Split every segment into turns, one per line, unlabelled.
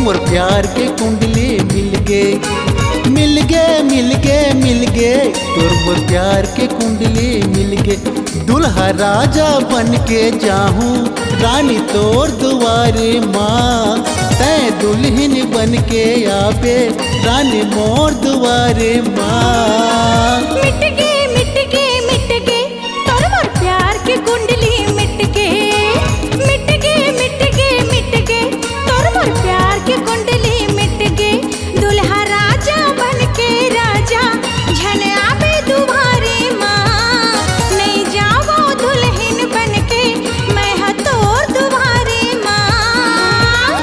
मोर प्यार के कुंडली मिल गे मिल गे मिल गे मिल गे तोर मोर प्यार के कुंडली मिल गे। दुल्हा राजा बन के जाहूँ रानी तोर दुआरे माँ, तै दुल्हन बन के आबे रानी मोर दुआरे माँ।
मिट गे मिट गे मिट गे तोर मोर प्यार के कुंडली मिट गे मिट गे मिट गे मिट गे तोर मोर प्यार के कुंडली मिट गे। दुल्हा राजा बन के राजा झन आबे दुआरे माँ, नहीं जावो दुल्हन बन के मैं हा तोर दुआरे माँ।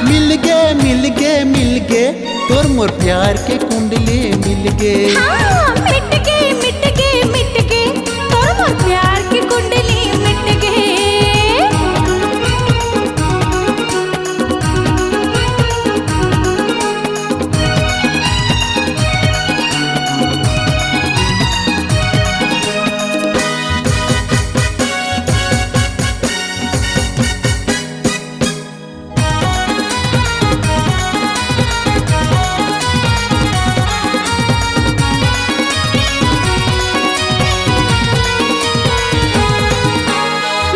मिल गे मिल गे मिल गे तोर मोर प्यार के कुंडली मिल गे।
हाँ, मिट गे मिट गे मिट गे तोर मोर प्यार की कुंडली मिट गे।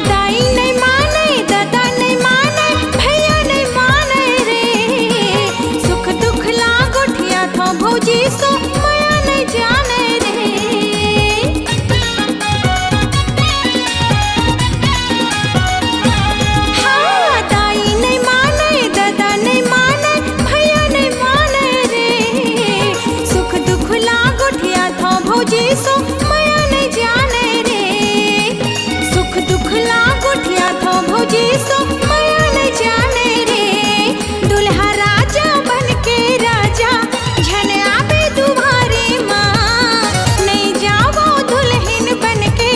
दाई नहीं माने दादा नहीं माने भैया नहीं माने रे, सुख दुख लागोठिया थो भौजी सो माया नहीं जाने रे। हाँ, दाई नहीं माने दादा नहीं माने भैया नहीं माने रे, सुख दुख लागोठिया थो भौजी सो माया नहीं जाने रे, सुख दुख लागोठिया थो भौजी सो माया नहीं जाने रे। दुल्हा राजा बन के राजा झन आबे दुआरे माँ, नहीं जावो दुल्हन बन के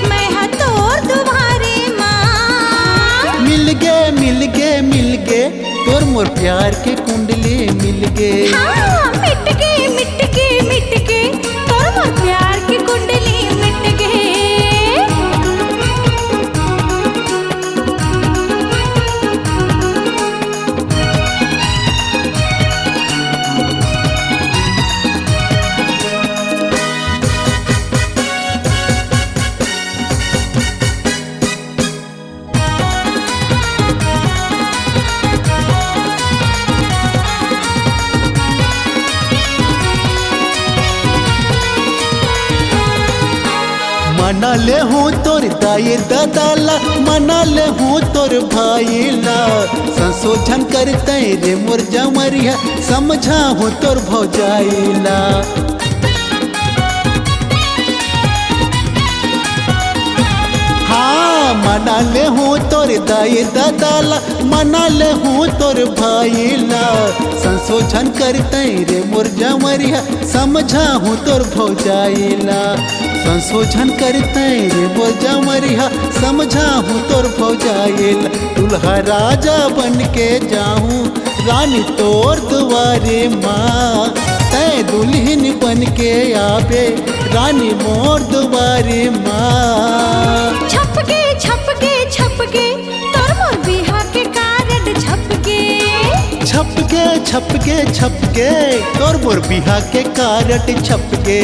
मैं हा तोर दुआरे माँ।
मिल गे मिल गे मिल गे तोर मोर प्यार के कुंडली मिल गे।
हाँ, मिट गे मिट गे मिट गे तोर मोर प्यार की कुंडली मिट गे।
मना ले हूँ तोर दाई दादाला, मना ले हूँ तोर भाईला, संशोधन करते रे मोर जमरिया समझा हूँ तोर भौजाइला। हाँ, मना ले हूँ तोर दाई दादाला, मना ले हूँ तोर भाईला, संशोधन करते रे मोर जमरिया समझा हूँ तोर भौजाइला। संशोधन करते रे मोर जमरिया समझा हूँ तोर भौजाइला। दुल्हा राजा बन के जाहूँ रानी तोर दुआरे माँ, तै दुल्हन बन के आबे रानी मोर दुआरे माँ।
छप गे छप गे छप गे तोर मोर बिहा के कार्ड छप गे।
छप गे छप गे छप गे तोर मोर बिहा के कार्ड छप गे।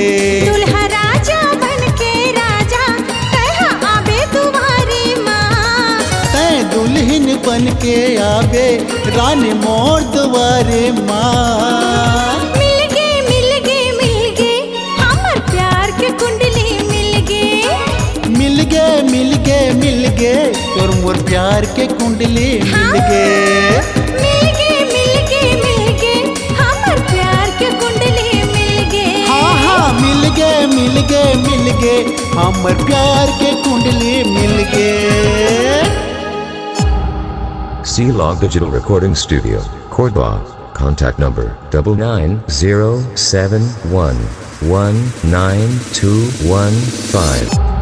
दुल्हा राजा बन के राजा तैहा आबे दुआरे माँ,
तै दुल्हन बन के आबे रानी मोर दुआरे माँ।
मिल गे मिल गे मिल गे हमर प्यार के कुंडली मिल गे।
मिल गे मिल गे मिल गे तोर मोर प्यार के कुंडली मिल गे।
मिल गे मिल गे मिल गे हमर प्यार के कुंडली मिल गे।
हाँ हाँ मिल गे मिल गे मिल गे हमर प्यार के कुंडली मिल गे।
C-Log Digital Recording Studio, Cordoba. Contact number 99071192115.